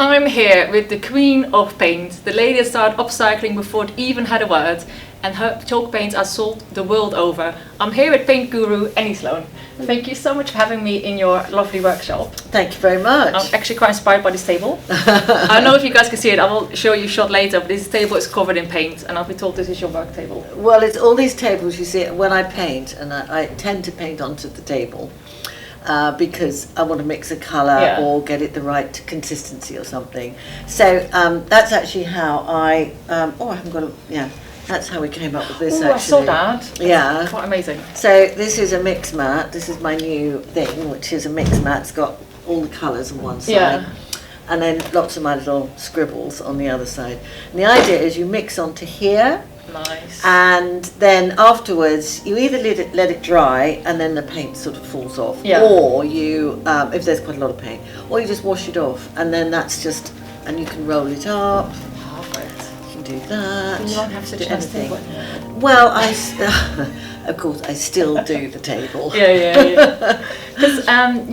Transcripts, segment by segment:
I'm here with the queen of paint, the lady that started upcycling before it even had a word, and her chalk paints are sold the world over. I'm here with paint guru Annie Sloan. Thank you so much for having me in your lovely workshop. Thank you very much. I'm actually quite inspired by this table. I don't know if you guys can see it, I will show you a shot later, but this table is covered in paint, and I'll be told this is your work table. Well, it's all these tables you see when I paint, and I tend to paint onto the table. Because I want to mix a colour or get it the right consistency or something. So that's actually how I haven't got a, that's how we came up with this. I saw that. That's quite amazing. So this is a mix mat. This is my new thing, which is a mix mat. It's got all the colours on one side. And then lots of my little scribbles on the other side. And the idea is you mix onto here. Nice. And then afterwards, you either let it dry and then the paint sort of falls off, or you, if there's quite a lot of paint, or you just wash it off, and then that's just, and you can roll it up. Perfect. You can do that. You don't have such a thing. Well, of course, I still do the table. Because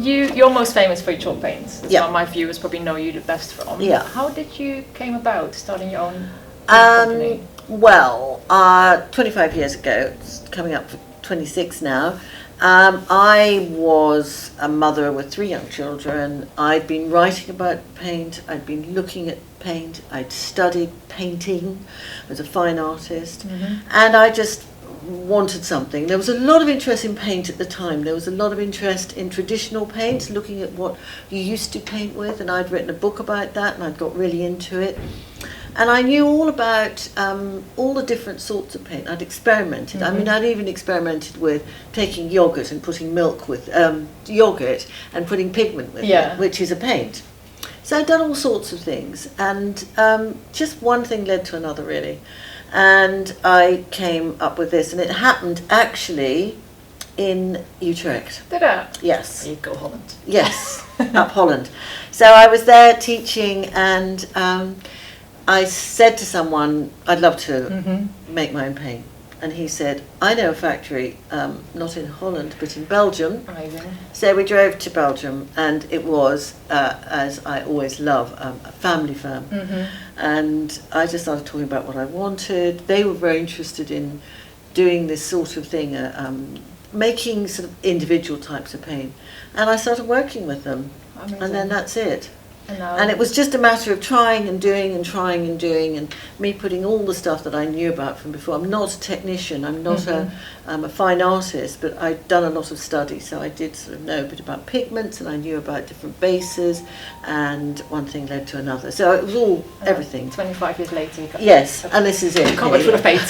you're most famous for your chalk paints. That's why my viewers probably know you the best from. Yeah. How did you came about starting your own company? Well, 25 years ago, it's coming up for 26 now, I was a mother with 3 young children. I'd been writing about paint, I'd been looking at paint, I'd studied painting, I was a fine artist, and I just wanted something. There was a lot of interest in paint at the time. There was a lot of interest in traditional paint, looking at what you used to paint with, and I'd written a book about that, and I'd got really into it. And I knew all about all the different sorts of paint. I'd experimented. I mean, I'd even experimented with taking yogurt and putting milk with yogurt and putting pigment with it, which is a paint. So I'd done all sorts of things, and just one thing led to another, really. And I came up with this, and it happened actually in Utrecht. Did it? Yes. You go Holland. Yes, up Holland. So I was there teaching, and I said to someone, I'd love to make my own paint. And he said, I know a factory, not in Holland, but in Belgium. Amazing. So we drove to Belgium, and it was, as I always love, a family firm. And I just started talking about what I wanted. They were very interested in doing this sort of thing, making sort of individual types of paint. And I started working with them. Amazing. And then that's it. No. And it was just a matter of trying and doing and trying and doing, and me putting all the stuff that I knew about from before. I'm not a technician, I'm not I'm a fine artist, but I'd done a lot of study, so I did sort of know a bit about pigments, and I knew about different bases, and one thing led to another. So it was all, everything. 25 years later you got and this is it. Covered full of paint.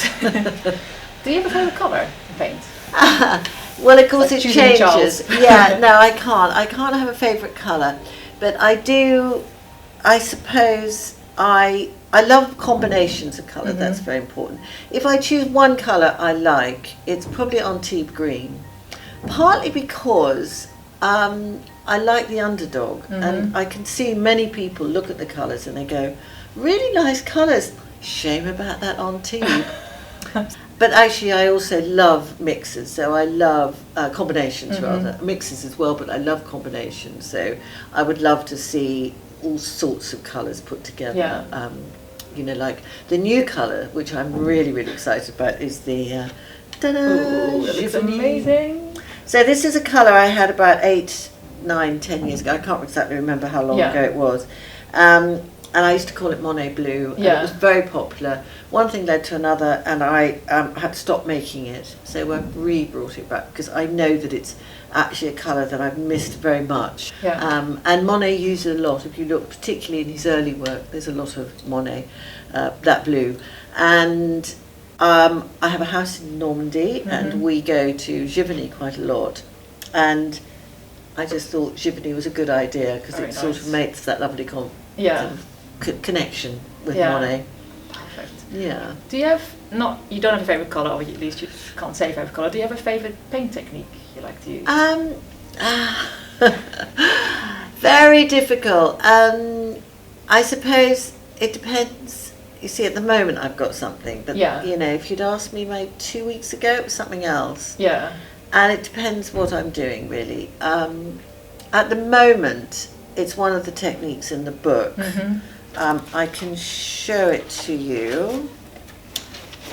Do you have a favourite colour in paint? Well, of course, like it changes. No, I can't have a favourite colour. But I do, I suppose, I love combinations of colour, that's very important. If I choose one colour I like, it's probably Antibes green. Partly because I like the underdog, and I can see many people look at the colours and they go, really nice colours, shame about that Antibes. But actually I also love mixes, so I love combinations rather, mixes as well, but I love combinations, so I would love to see all sorts of colours put together. You know, like the new colour, which I'm really, really excited about, is the Ooh, that looks amazing. So this is a colour I had about 8, 9, 10 years ago. I can't exactly remember how long ago it was. And I used to call it Monet Blue, and it was very popular. One thing led to another, and I had to stop making it. So I've re-brought it back, because I know that it's actually a colour that I've missed very much. And Monet used it a lot. If you look particularly in his early work, there's a lot of Monet, that blue. And I have a house in Normandy, and we go to Giverny quite a lot. And I just thought Giverny was a good idea, because it sort of makes that lovely connection with Monet. Perfect. Yeah. Do you have, you don't have a favourite colour, or at least you can't say favourite colour, do you have a favourite paint technique you like to use? Very difficult. I suppose it depends. You see, at the moment I've got something, but you know, if you'd asked me maybe 2 weeks ago, it was something else. And it depends what I'm doing, really. At the moment, it's one of the techniques in the book. I can show it to you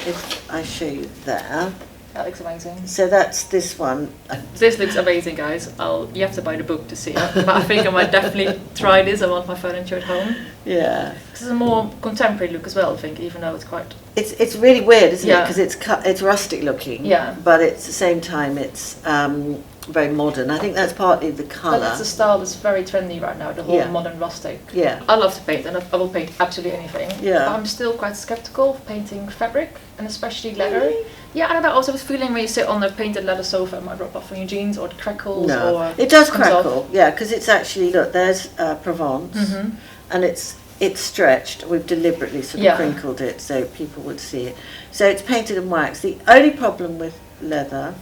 if I show you there. That looks amazing. So that's this one. This looks amazing, guys. You have to buy the book to see it. But I think I might definitely try this. I want my furniture at home. Yeah. This is a more contemporary look as well, I think, even though it's quite... It's really weird, isn't it? Because it's rustic looking. Yeah. But at the same time, it's very modern. I think that's partly the colour. But it's a style that's very trendy right now, the whole modern rustic. Yeah. I love to paint, and I will paint absolutely anything. Yeah. But I'm still quite skeptical of painting fabric, and especially leather. Really? Yeah, I don't know. I also was feeling when you sit on a painted leather sofa, it might drop off on your jeans, or it crackles. No, or it does comes off. crackle. Yeah, because it's actually, look, there's Provence, and it's stretched. We've deliberately sort of crinkled it so people would see it. So it's painted in wax. The only problem with leather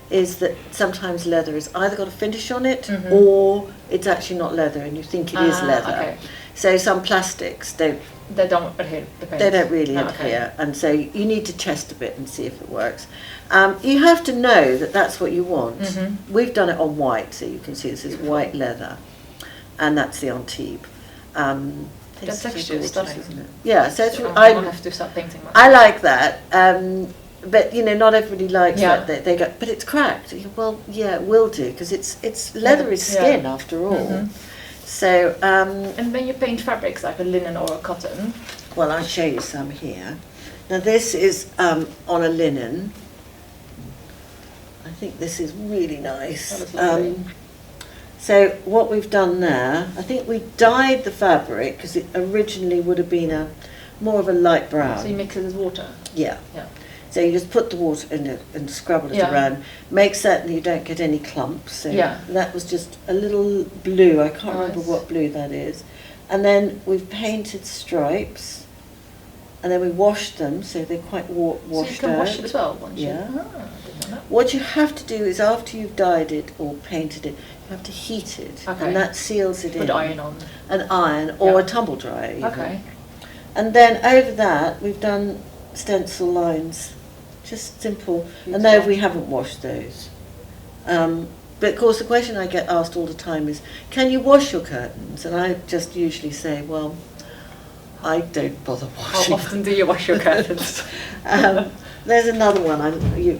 is that sometimes leather has either got a finish on it or it's actually not leather and you think it is leather. Okay. So some plastics They don't adhere to the paint. They don't really adhere, and so you need to test a bit and see if it works. You have to know that that's what you want. We've done it on white, so you can see this is white leather, and that's the Antibes. The texture is stunning. Isn't it? Yeah, so it's, I have to start painting myself. I like that. But you know, not everybody likes that. They go, but it's cracked. Well, yeah, it will do because it's leather is skin after all. So. And when you paint fabrics like a linen or a cotton. Well, I'll show you some here. Now this is on a linen. I think this is really nice. That looks lovely. So what we've done there, I think we dyed the fabric because it originally would have been more of a light brown. So you mix it with water. Yeah. Yeah. So you just put the water in it and scrub it around. Make certain you don't get any clumps. So that was just a little blue. I can't remember what blue that is. And then we've painted stripes. And then we washed them, so they're quite washed out. So you can wash it as well once you... I didn't know that. What you have to do is after you've dyed it or painted it, you have to heat it. Okay. And that seals it in. Put iron on. An iron or a tumble dryer even. Okay. And then over that we've done stencil lines. Just simple. Beautiful. And no, we haven't washed those. But of course the question I get asked all the time is, can you wash your curtains? And I just usually say, well, I don't bother washing. How often do you wash your curtains? There's another one.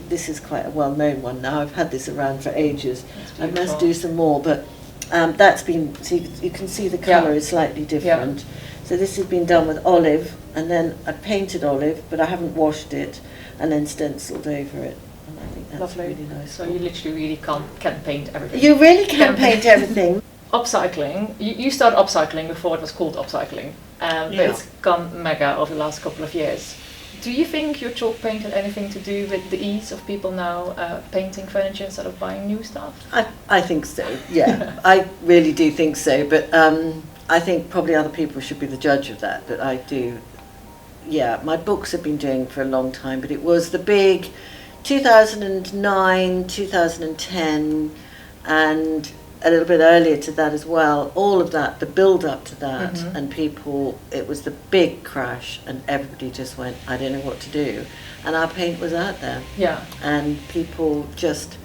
This is quite a well-known one now. I've had this around for ages. I must do some more, but that's been. So you can see the colour is slightly different. Yeah. So this has been done with olive, and then I painted olive, but I haven't washed it, and then stenciled over it. And I think that's really nice. So you literally really can paint everything. You really can paint everything. Upcycling. You started upcycling before it was called upcycling, but it's gone mega over the last couple of years. Do you think your chalk paint had anything to do with the ease of people now painting furniture instead of buying new stuff? I think so, yeah. I really do think so, but I think probably other people should be the judge of that, but I do. Yeah, my books have been doing for a long time, but it was the big 2009, 2010, and a little bit earlier to that as well, all of that, the build up to that, and people, it was the big crash and everybody just went, I don't know what to do. And our paint was out there. Yeah. And people just,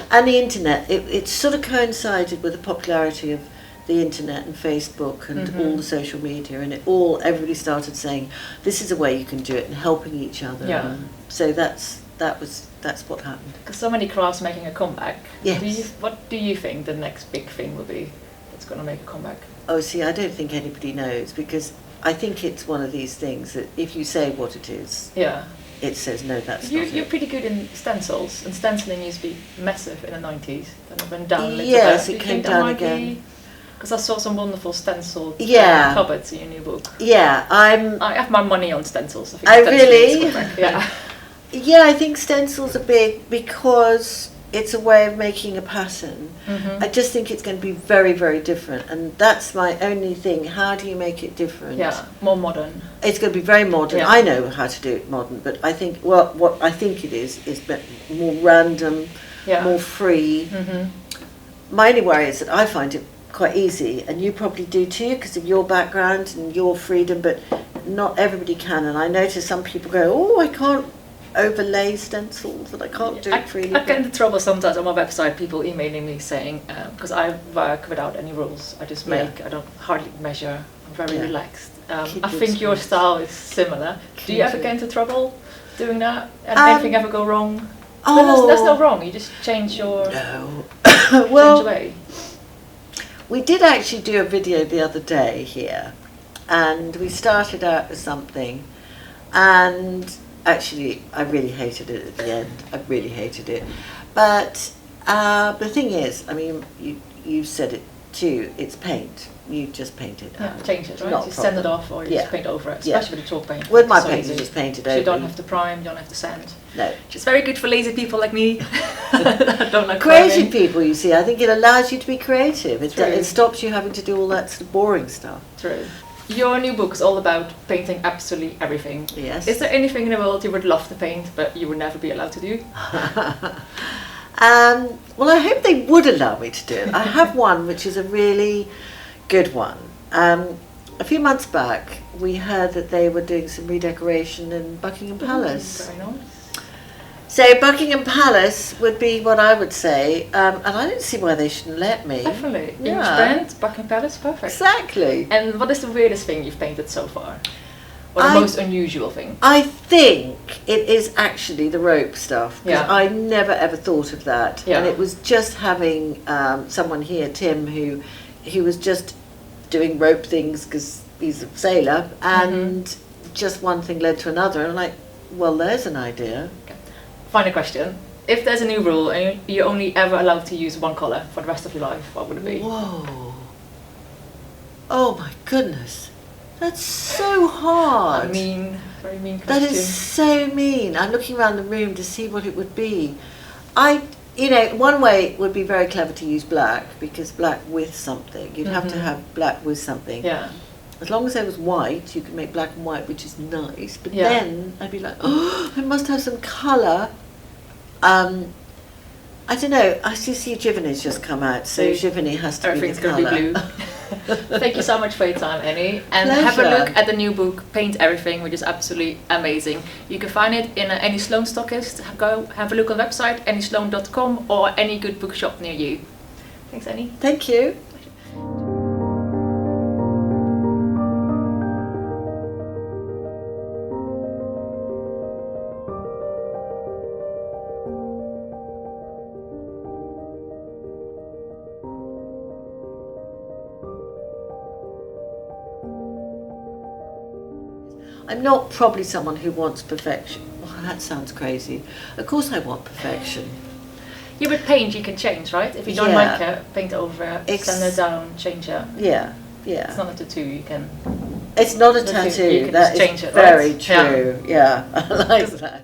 and the internet, it sort of coincided with the popularity of the internet and Facebook and all the social media, and everybody started saying, this is a way you can do it and helping each other. Yeah. So that's what happened. Because so many crafts making a comeback. Yes. What do you think the next big thing will be that's going to make a comeback? Oh, see, I don't think anybody knows, because I think it's one of these things that if you say what it is, it says no, that's not You're it. pretty good in stencils, and stenciling used to be massive in the 90s. Then it went down a little bit. Yes, it came down again. Because I saw some wonderful stenciled cupboards in your new book. Yeah, I have my money on stencils. I think really? Yeah. Yeah, I think stencils are big because it's a way of making a pattern. I just think it's going to be very, very different, and that's my only thing. How do you make it different? Yeah, more modern. It's going to be very modern. Yeah. I know how to do it modern, but I think what I think it is more random, more free. My only worry is that I find it quite easy, and you probably do too because of your background and your freedom, but not everybody can. And I notice some people go, oh, I can't overlay stencils, and I can't do it freely. I get into trouble sometimes on my website, people emailing me saying, because I work without any rules, I just make, I don't hardly measure, I'm very relaxed. I think your style is similar. Do you ever get into trouble doing that? And anything ever go wrong? Oh, there's no wrong, you just change your well, change way. We did actually do a video the other day here, and we started out with something, and actually I really hated it at the end. I really hated it. But the thing is, I mean, you said it too, it's paint. You just paint it. Yeah, change it, right? You send it off or you just paint over it, especially with the chalk paint. With my paint, you just paint it over. You don't have to prime, you don't have to sand. No. Which is very good for lazy people like me. Don't like creative people, you see, I think it allows you to be creative. It stops you having to do all that sort of boring stuff. True. Your new book is all about painting absolutely everything. Yes. Is there anything in the world you would love to paint, but you would never be allowed to do? Well, I hope they would allow me to do it. I have one which is a really good one. A few months back, we heard that they were doing some redecoration in Buckingham Palace. Very nice. So Buckingham Palace would be what I would say, and I don't see why they shouldn't let me. Definitely. Yeah. English brand, Buckingham Palace, perfect. Exactly. And what is the weirdest thing you've painted so far? Or the most unusual thing? I think it is actually the rope stuff, because I never ever thought of that. Yeah. And it was just having someone here, Tim, who was just doing rope things because he's a sailor, and just one thing led to another, and I'm like, well, there's an idea. Okay. Final question. If there's a new rule and you're only ever allowed to use one colour for the rest of your life, what would it be? Whoa. Oh my goodness. That's so hard. Very mean question. That is so mean. I'm looking around the room to see what it would be. One way would be very clever to use black, because black with something. You'd have to have black with something. Yeah. As long as there was white, you could make black and white, which is nice. But then I'd be like, oh, I must have some colour. I don't know. I see Giverny's just come out, so Giverny has to be the colour. Everything's going to be blue. Thank you so much for your time, Annie. And Pleasure. have a look at the new book, Paint Everything, which is absolutely amazing. You can find it in any Sloan stockist. Go have a look on the website, annysloan.com, or any good bookshop near you. Thanks, Annie. Thank you. I'm not probably someone who wants perfection. Well, that sounds crazy. Of course I want perfection. Yeah, but paint you can change, right? If you don't like it, paint over it, sand it down, change it. Yeah. It's not a tattoo, you can... It's not a tattoo. You can That just change is it, very right? true. Yeah, I like that.